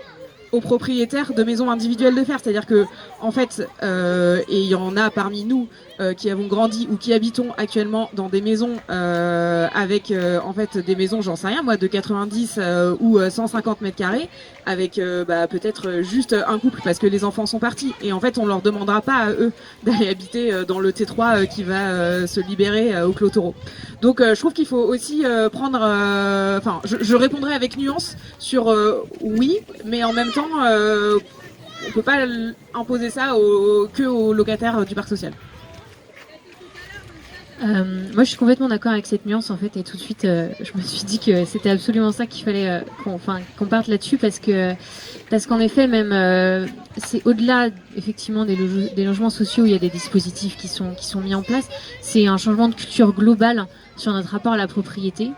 aux propriétaires de maisons individuelles de faire. C'est-à-dire que, en fait, et il y en a parmi nous qui avons grandi ou qui habitons actuellement dans des maisons avec en fait des maisons, j'en sais rien moi, de 90 ou 150 mètres carrés, avec peut-être juste un couple parce que les enfants sont partis. Et en fait, on leur demandera pas à eux d'aller habiter dans le T3 qui va se libérer au Clotoro. Donc je trouve qu'il faut aussi prendre... je répondrai avec nuance sur oui, mais en même temps, on peut pas imposer ça que aux locataires du parc social. Moi, je suis complètement d'accord avec cette nuance en fait, et tout de suite, je me suis dit que c'était absolument ça qu'il fallait qu'on parte là-dessus parce qu'en effet, même c'est au-delà effectivement des logements sociaux où il y a des dispositifs qui sont mis en place. C'est un changement de culture globale sur notre rapport à la propriété,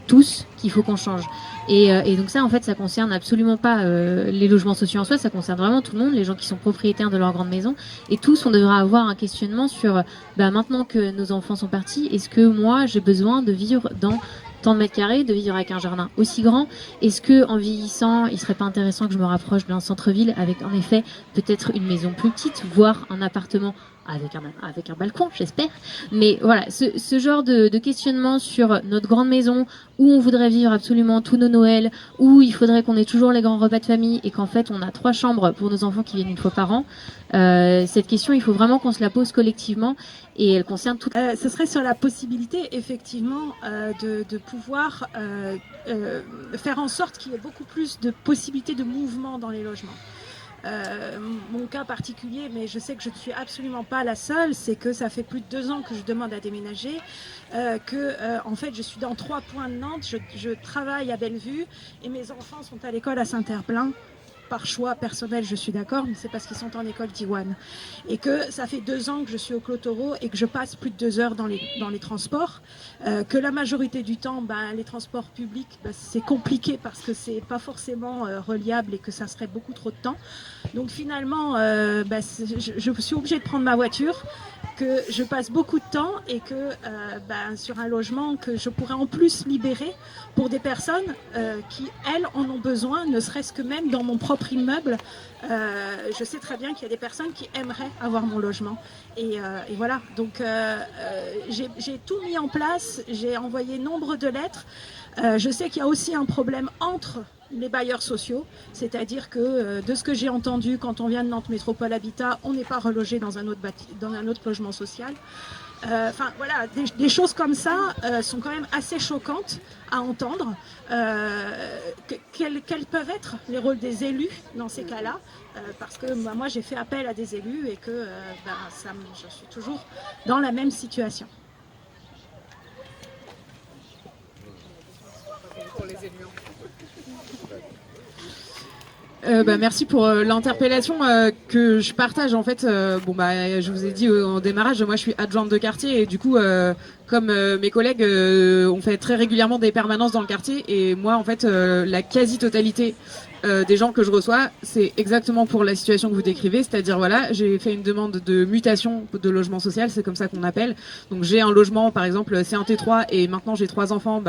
tous, qu'il faut qu'on change. Et donc ça, en fait, ça concerne absolument pas les logements sociaux en soi, ça concerne vraiment tout le monde, les gens qui sont propriétaires de leur grande maison. Et tous, on devra avoir un questionnement sur, maintenant que nos enfants sont partis, est-ce que moi, j'ai besoin de vivre dans tant de mètres carrés, de vivre avec un jardin aussi grand? Est-ce que en vieillissant, il serait pas intéressant que je me rapproche d'un centre-ville avec, en effet, peut-être une maison plus petite, voire un appartement avec un balcon, j'espère. Mais voilà, ce genre de questionnement sur notre grande maison, où on voudrait vivre absolument tous nos Noëls, où il faudrait qu'on ait toujours les grands repas de famille et qu'en fait on a 3 chambres pour nos enfants qui viennent une fois par an. Cette question, il faut vraiment qu'on se la pose collectivement et elle concerne tout. Ce serait sur la possibilité effectivement de pouvoir faire en sorte qu'il y ait beaucoup plus de possibilités de mouvement dans les logements. Mon cas particulier, mais je sais que je ne suis absolument pas la seule, c'est que ça fait plus de 2 ans que je demande à déménager, en fait je suis dans 3 points de Nantes, je travaille à Bellevue et mes enfants sont à l'école à Saint-Herblain. Par choix personnel, je suis d'accord, mais c'est parce qu'ils sont en école d'Iwan. Et que ça fait 2 ans que je suis au Clotoro et que je passe plus de 2 heures dans les transports. Que la majorité du temps, les transports publics, c'est compliqué parce que c'est pas forcément reliable et que ça serait beaucoup trop de temps. Donc finalement, je suis obligée de prendre ma voiture, que je passe beaucoup de temps et que sur un logement que je pourrais en plus libérer pour des personnes qui, elles, en ont besoin, ne serait-ce que même dans mon propre immeuble. Je sais très bien qu'il y a des personnes qui aimeraient avoir mon logement. Et voilà, donc j'ai tout mis en place, j'ai envoyé nombre de lettres. Je sais qu'il y a aussi un problème entre les bailleurs sociaux, c'est-à-dire que de ce que j'ai entendu, quand on vient de Nantes Métropole Habitat, on n'est pas relogé dans un autre logement social. Enfin voilà, des choses comme ça sont quand même assez choquantes à entendre. Quels peuvent être les rôles des élus dans ces cas-là, parce que moi j'ai fait appel à des élus et que je suis toujours dans la même situation. Pour les élus. Merci pour l'interpellation que je partage. En fait, je vous ai dit en démarrage, moi je suis adjointe de quartier et du coup, comme mes collègues, on fait très régulièrement des permanences dans le quartier et moi, en fait, la quasi-totalité des gens que je reçois, c'est exactement pour la situation que vous décrivez, c'est-à-dire voilà, j'ai fait une demande de mutation de logement social, c'est comme ça qu'on appelle. Donc j'ai un logement, par exemple, c'est un T3 et maintenant j'ai 3 enfants,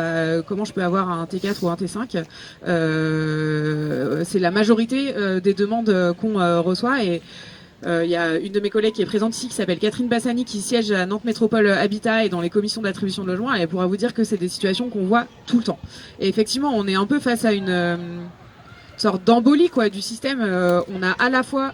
comment je peux avoir un T4 ou un T5 C'est la majorité des demandes qu'on reçoit et il y a une de mes collègues qui est présente ici qui s'appelle Catherine Bassani qui siège à Nantes Métropole Habitat et dans les commissions d'attribution de logement. Elle pourra vous dire que c'est des situations qu'on voit tout le temps. Et effectivement, on est un peu face à une sorte d'embolie quoi du système. On a à la fois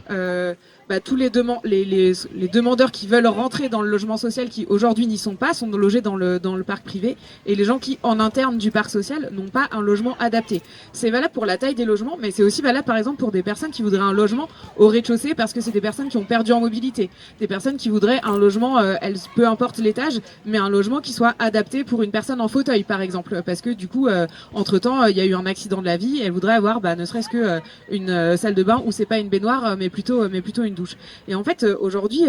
tous les demandeurs qui veulent rentrer dans le logement social qui aujourd'hui n'y sont logés dans le parc privé et les gens qui en interne du parc social n'ont pas un logement adapté. C'est valable pour la taille des logements mais c'est aussi valable par exemple pour des personnes qui voudraient un logement au rez-de-chaussée parce que c'est des personnes qui ont perdu en mobilité, des personnes qui voudraient un logement, peu importe l'étage, mais un logement qui soit adapté pour une personne en fauteuil par exemple parce que du coup entre-temps il y a eu un accident de la vie, elle voudrait avoir ne serait-ce que une salle de bain où c'est pas une baignoire mais plutôt une douche. Et en fait, aujourd'hui,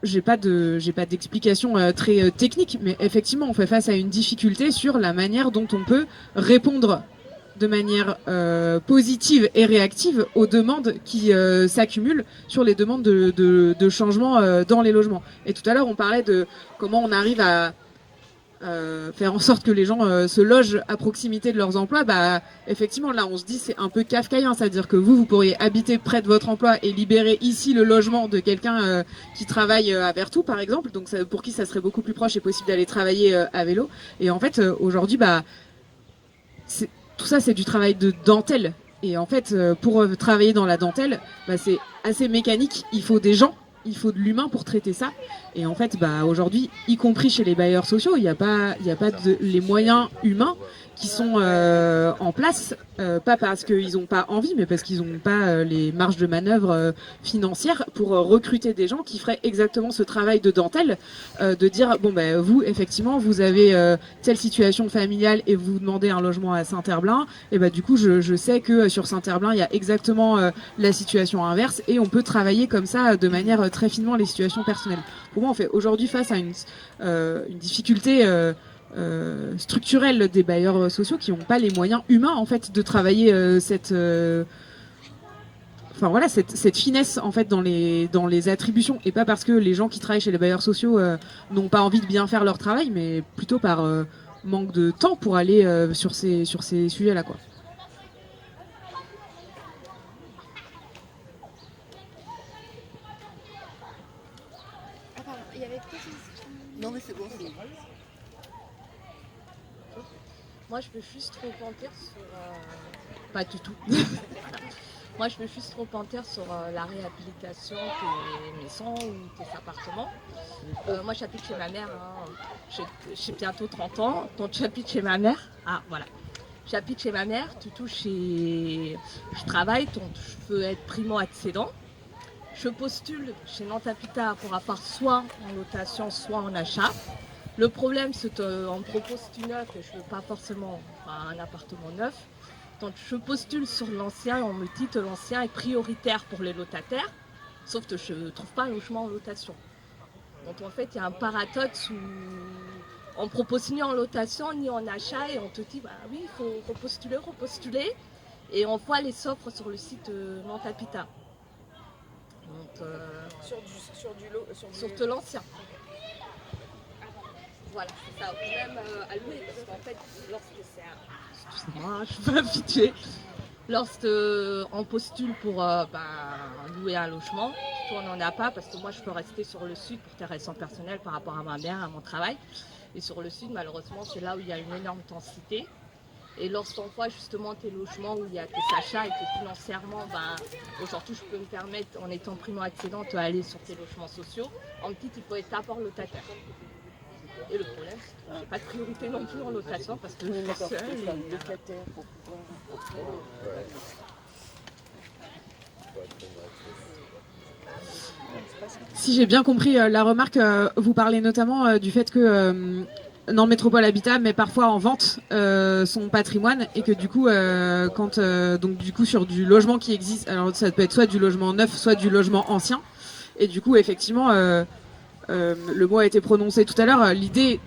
j'ai pas d'explication très technique, mais effectivement, on fait face à une difficulté sur la manière dont on peut répondre de manière positive et réactive aux demandes qui s'accumulent sur les demandes de changement dans les logements. Et tout à l'heure, on parlait de comment on arrive à faire en sorte que les gens se logent à proximité de leurs emplois. Effectivement là on se dit c'est un peu kafkaïen, c'est-à-dire que vous pourriez habiter près de votre emploi et libérer ici le logement de quelqu'un qui travaille à Vertou par exemple, donc pour qui ça serait beaucoup plus proche et possible d'aller travailler à vélo. Et en fait aujourd'hui tout ça c'est du travail de dentelle et en fait pour travailler dans la dentelle c'est assez mécanique, il faut des gens, il faut de l'humain pour traiter ça. Et en fait, aujourd'hui, y compris chez les bailleurs sociaux, il n'y a pas les moyens humains qui sont en place, pas parce qu'ils n'ont pas envie, mais parce qu'ils n'ont pas les marges de manœuvre financières pour recruter des gens qui feraient exactement ce travail de dentelle, de dire vous, effectivement, vous avez telle situation familiale et vous demandez un logement à Saint-Herblain, et du coup, je sais que sur Saint-Herblain, il y a exactement la situation inverse et on peut travailler comme ça de manière très finement les situations personnelles. Pour moi, on fait aujourd'hui face à une difficulté structurelle des bailleurs sociaux qui n'ont pas les moyens humains en fait de travailler cette finesse en fait dans les attributions, et pas parce que les gens qui travaillent chez les bailleurs sociaux n'ont pas envie de bien faire leur travail, mais plutôt par manque de temps pour aller sur ces sujets-là quoi. Non mais c'est bon. Moi je peux juste rebondir sur... Pas du tout. Moi je peux juste rebondir sur la réhabilitation des maisons ou des appartements. Moi j'habite chez ma mère, j'ai bientôt 30 ans, donc j'habite chez ma mère. Ah voilà. J'habite chez ma mère, je travaille, donc je peux être primo-accédant. Je postule chez Nantes Habitat pour avoir soit en location, soit en achat. Le problème, c'est qu'on me propose du neuf et je ne veux pas forcément un appartement neuf. Donc je postule sur l'ancien et on me dit que l'ancien est prioritaire pour les locataires, sauf que je ne trouve pas un logement en location. Donc en fait, il y a un paradoxe où on ne propose ni en location ni en achat et on te dit oui, il faut repostuler. Et on voit les offres sur le site Nantes Habitat. Donc, sur l'ancien. Voilà, c'est ça. Même à louer, parce qu'en fait, lorsque c'est excusez-moi, je suis pas habituée. Lorsqu'on postule pour louer un logement, on n'en a pas parce que moi je peux rester sur le sud pour des raisons personnelles par rapport à ma mère, à mon travail. Et sur le sud, malheureusement, c'est là où il y a une énorme densité. Et lorsqu'on voit justement tes logements où il y a tes achats et que financièrement, aujourd'hui je peux me permettre, en étant primo-accédante, d'aller sur tes logements sociaux, en petit il faut être apport locataire. Et le problème, c'est que j'ai pas de priorité non plus en location parce que je suis seule. Si j'ai bien compris la remarque, vous parlez notamment du fait que Nantes Métropole Habitat met parfois en vente son patrimoine et que du coup, donc du coup sur du logement qui existe, alors ça peut être soit du logement neuf, soit du logement ancien, et du coup effectivement, le mot a été prononcé tout à l'heure, l'idée,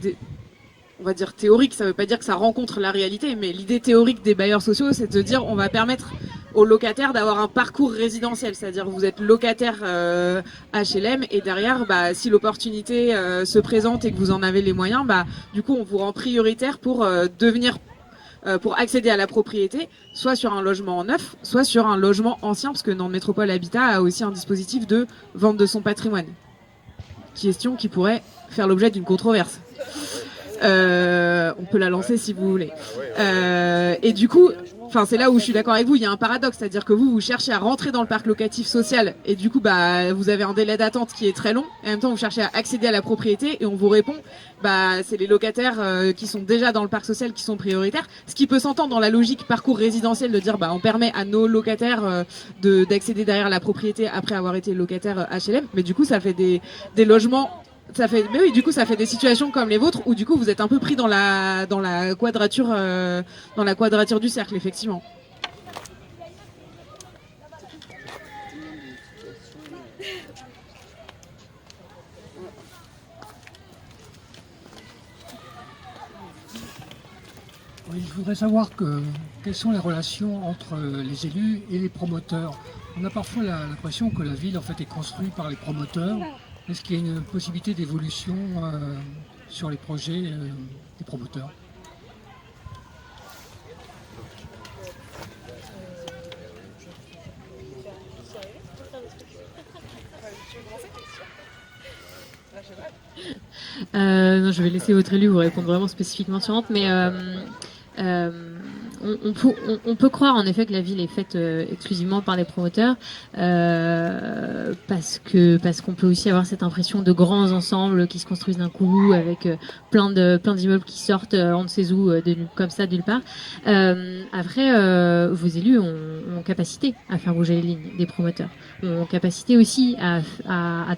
on va dire théorique, ça veut pas dire que ça rencontre la réalité, mais l'idée théorique des bailleurs sociaux, c'est de dire on va permettre aux locataires d'avoir un parcours résidentiel, c'est-à-dire vous êtes locataire HLM et derrière, si l'opportunité se présente et que vous en avez les moyens, du coup on vous rend prioritaire pour pour accéder à la propriété, soit sur un logement neuf, soit sur un logement ancien, parce que Nantes Métropole Habitat a aussi un dispositif de vente de son patrimoine. Question qui pourrait faire l'objet d'une controverse. On peut la lancer si vous voulez. Et du coup, c'est là où je suis d'accord avec vous, il y a un paradoxe, c'est-à-dire que vous cherchez à rentrer dans le parc locatif social et du coup vous avez un délai d'attente qui est très long et en même temps vous cherchez à accéder à la propriété et on vous répond c'est les locataires qui sont déjà dans le parc social qui sont prioritaires, ce qui peut s'entendre dans la logique parcours résidentiel de dire on permet à nos locataires d'accéder derrière la propriété après avoir été locataire HLM, mais du coup ça fait des logements. Mais oui, du coup, ça fait des situations comme les vôtres où du coup vous êtes un peu pris dans la quadrature du cercle, effectivement. Oui, je voudrais savoir quelles sont les relations entre les élus et les promoteurs. On a parfois l'impression que la ville en fait est construite par les promoteurs. Est-ce qu'il y a une possibilité d'évolution sur les projets des promoteurs ? Non, je vais laisser votre élu vous répondre vraiment spécifiquement sur Nantes, mais on peut croire en effet que la ville est faite exclusivement par des promoteurs parce qu'on peut aussi avoir cette impression de grands ensembles qui se construisent d'un coup avec plein d'immeubles qui sortent on ne sait où comme ça nulle part. Après, vos élus ont capacité à faire bouger les lignes des promoteurs, ont capacité aussi à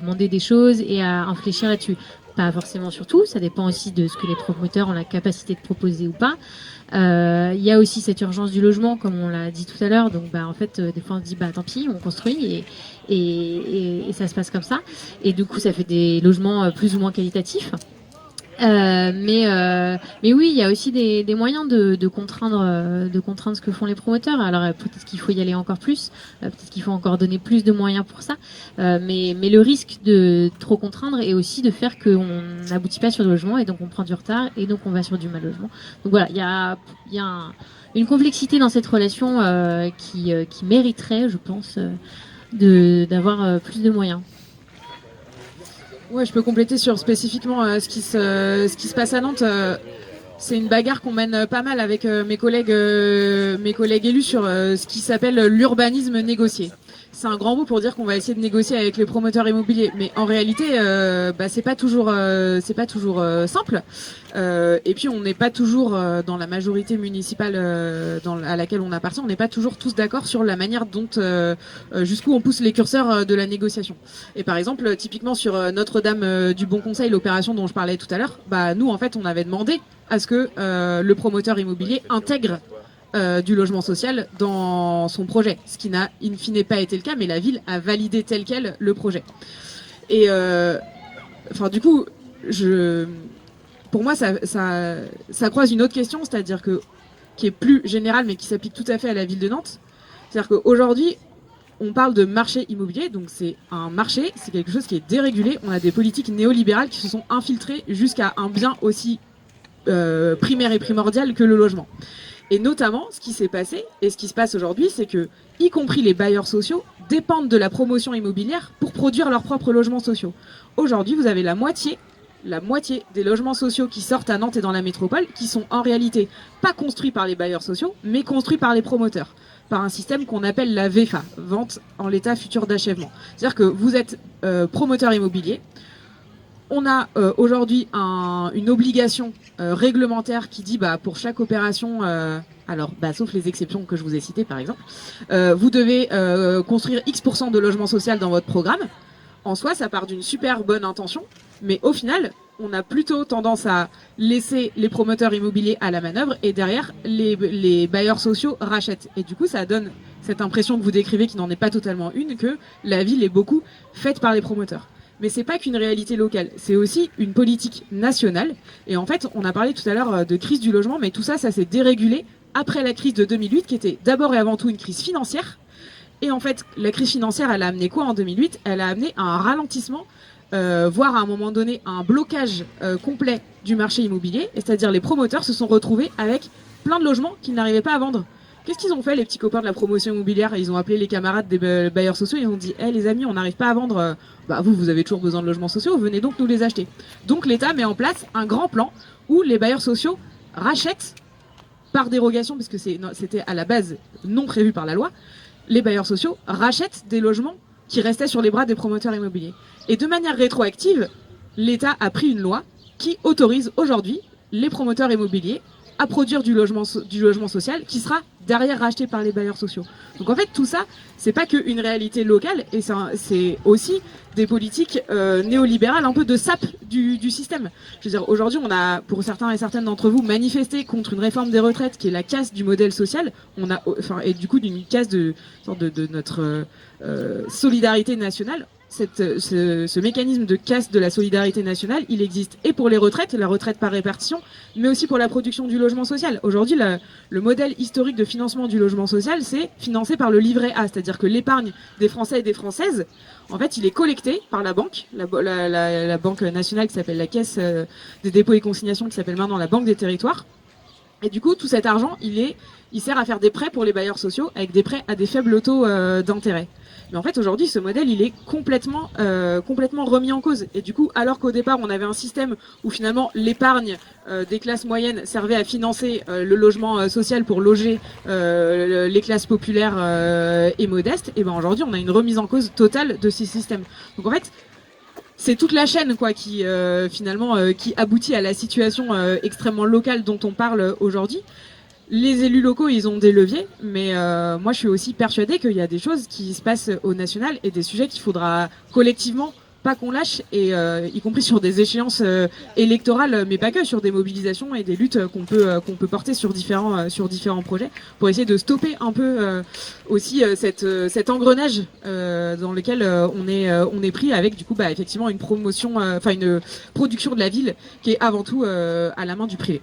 demander des choses et à infléchir là-dessus. Pas forcément sur tout, ça dépend aussi de ce que les promoteurs ont la capacité de proposer ou pas. Il y a aussi cette urgence du logement, comme on l'a dit tout à l'heure. Donc, en fait, des fois, on se dit, tant pis, on construit et ça se passe comme ça. Et du coup, ça fait des logements plus ou moins qualitatifs. Mais oui, il y a aussi des moyens de contraindre ce que font les promoteurs. Alors peut-être qu'il faut y aller encore plus, peut-être qu'il faut encore donner plus de moyens pour ça. Mais le risque de trop contraindre est aussi de faire qu'on n'aboutit pas sur le logement et donc on prend du retard et donc on va sur du mal logement. Donc voilà, il y a une complexité dans cette relation qui mériterait, je pense, d'avoir plus de moyens. Ouais, je peux compléter sur spécifiquement ce qui se passe à Nantes. C'est une bagarre qu'on mène pas mal avec mes collègues élus sur ce qui s'appelle l'urbanisme négocié. C'est un grand mot pour dire qu'on va essayer de négocier avec les promoteurs immobiliers, mais en réalité, c'est pas toujours simple. Et puis on n'est pas toujours dans la majorité municipale à laquelle on appartient, on n'est pas toujours tous d'accord sur la manière dont jusqu'où on pousse les curseurs de la négociation. Et par exemple, typiquement sur Notre-Dame du Bon Conseil, l'opération dont je parlais tout à l'heure, nous en fait on avait demandé à ce que le promoteur immobilier intègre du logement social dans son projet, ce qui n'a in fine pas été le cas, mais la ville a validé tel quel le projet. Et du coup, pour moi, ça croise une autre question, c'est-à-dire qui est plus générale, mais qui s'applique tout à fait à la ville de Nantes. C'est-à-dire qu'aujourd'hui, on parle de marché immobilier, donc c'est un marché, c'est quelque chose qui est dérégulé. On a des politiques néolibérales qui se sont infiltrées jusqu'à un bien aussi primaire et primordial que le logement. Et notamment, ce qui s'est passé et ce qui se passe aujourd'hui, c'est que, y compris les bailleurs sociaux, dépendent de la promotion immobilière pour produire leurs propres logements sociaux. Aujourd'hui, vous avez la moitié la moitié des logements sociaux qui sortent à Nantes et dans la métropole, qui sont en réalité pas construits par les bailleurs sociaux, mais construits par les promoteurs, par un système qu'on appelle la VFA, vente en l'état futur d'achèvement. C'est-à-dire que vous êtes promoteur immobilier, on a aujourd'hui une obligation réglementaire qui dit pour chaque opération, sauf les exceptions que je vous ai citées par exemple, vous devez construire X% de logement social dans votre programme. En soi, ça part d'une super bonne intention, mais au final, on a plutôt tendance à laisser les promoteurs immobiliers à la manœuvre et derrière, les bailleurs sociaux rachètent. Et du coup, ça donne cette impression que vous décrivez, qui n'en est pas totalement une, que la ville est beaucoup faite par les promoteurs. Mais c'est pas qu'une réalité locale, c'est aussi une politique nationale. Et en fait, on a parlé tout à l'heure de crise du logement, mais tout ça, ça s'est dérégulé après la crise de 2008, qui était d'abord et avant tout une crise financière. Et en fait, la crise financière, elle a amené quoi en 2008 ? Elle a amené un ralentissement, voire à un moment donné un blocage complet du marché immobilier. C'est-à-dire les promoteurs se sont retrouvés avec plein de logements qu'ils n'arrivaient pas à vendre. Qu'est-ce qu'ils ont fait, les petits copains de la promotion immobilière ? Ils ont appelé les camarades des bailleurs sociaux, ils ont dit « les amis, on n'arrive pas à vendre, vous avez toujours besoin de logements sociaux, venez donc nous les acheter. » Donc l'État met en place un grand plan où les bailleurs sociaux rachètent, par dérogation, parce que c'était à la base non prévu par la loi, les bailleurs sociaux rachètent des logements qui restaient sur les bras des promoteurs immobiliers. Et de manière rétroactive, l'État a pris une loi qui autorise aujourd'hui les promoteurs immobiliers à produire du logement social qui sera derrière racheté par les bailleurs sociaux. Donc en fait, tout ça, c'est pas qu'une réalité locale, et c'est aussi des politiques néolibérales, un peu de sape du système. Je veux dire, aujourd'hui, on a, pour certains et certaines d'entre vous, manifesté contre une réforme des retraites qui est la casse du modèle social, et du coup d'une casse de notre solidarité nationale. Ce mécanisme de casse de la solidarité nationale, il existe et pour les retraites, la retraite par répartition, mais aussi pour la production du logement social. Aujourd'hui, le modèle historique de financement du logement social, c'est financé par le livret A, c'est-à-dire que l'épargne des Français et des Françaises, en fait, il est collecté par la banque, la banque nationale qui s'appelle la Caisse des dépôts et consignations, qui s'appelle maintenant la Banque des territoires. Et du coup, tout cet argent, il sert à faire des prêts pour les bailleurs sociaux, avec des prêts à des faibles taux d'intérêt. Mais en fait, aujourd'hui, ce modèle, il est complètement remis en cause. Et du coup, alors qu'au départ, on avait un système où finalement l'épargne des classes moyennes servait à financer le logement social pour loger les classes populaires et modestes, et ben aujourd'hui, on a une remise en cause totale de ces systèmes. Donc en fait, c'est toute la chaîne qui qui aboutit à la situation extrêmement locale dont on parle aujourd'hui. Les élus locaux, ils ont des leviers, mais moi je suis aussi persuadée qu'il y a des choses qui se passent au national et des sujets qu'il faudra collectivement pas qu'on lâche, et y compris sur des échéances électorales, mais pas que, sur des mobilisations et des luttes qu'on peut porter sur différents projets, pour essayer de stopper un peu aussi cet engrenage dans lequel on est pris, avec du coup effectivement une production de la ville qui est avant tout à la main du privé.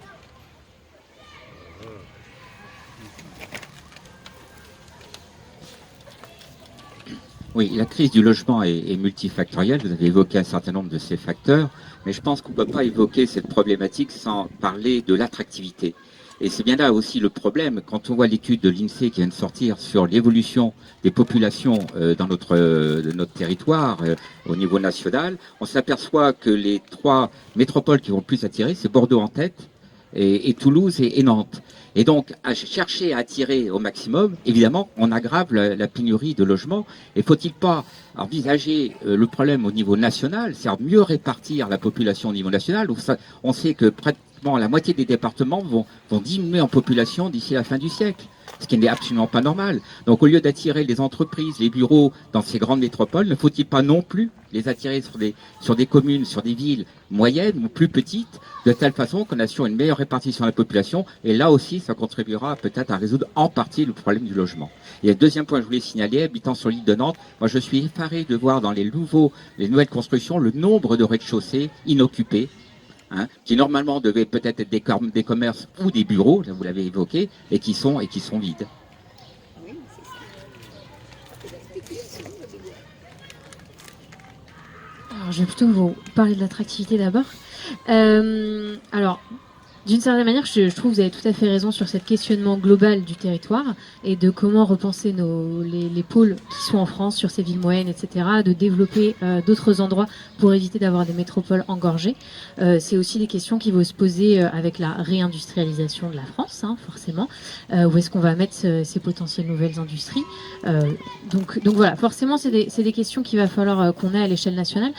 Oui, la crise du logement est multifactorielle. Vous avez évoqué un certain nombre de ces facteurs, mais je pense qu'on ne peut pas évoquer cette problématique sans parler de l'attractivité. Et c'est bien là aussi le problème. Quand on voit l'étude de l'INSEE qui vient de sortir sur l'évolution des populations dans notre territoire au niveau national, on s'aperçoit que les 3 métropoles qui vont le plus attirer, c'est Bordeaux en tête, et Toulouse et Nantes. Et donc, à chercher à attirer au maximum, évidemment, on aggrave la pénurie de logements. Et faut-il pas envisager le problème au niveau national, c'est-à-dire mieux répartir la population au niveau national, où on sait que pratiquement la moitié des départements vont diminuer en population d'ici la fin du siècle, ce qui n'est absolument pas normal. Donc, au lieu d'attirer les entreprises, les bureaux dans ces grandes métropoles, ne faut-il pas non plus les attirer sur des communes, sur des villes moyennes ou plus petites, de telle façon qu'on assure une meilleure répartition de la population, et là aussi ça contribuera peut-être à résoudre en partie le problème du logement. Et le deuxième point que je voulais signaler, habitant sur l'île de Nantes, moi je suis effaré de voir dans les nouvelles constructions le nombre de rez-de-chaussée inoccupés, qui normalement devaient peut-être être des commerces ou des bureaux, là vous l'avez évoqué, et qui sont vides. Alors, je vais plutôt vous parler de l'attractivité d'abord. Alors, D'une certaine manière, je trouve que vous avez tout à fait raison sur ce questionnement global du territoire et de comment repenser les pôles qui sont en France sur ces villes moyennes, etc., de développer d'autres endroits pour éviter d'avoir des métropoles engorgées. C'est aussi des questions qui vont se poser avec la réindustrialisation de la France, hein, forcément. Où est-ce qu'on va mettre ces potentielles nouvelles industries donc voilà, forcément, c'est des questions qu'il va falloir qu'on ait à l'échelle nationale.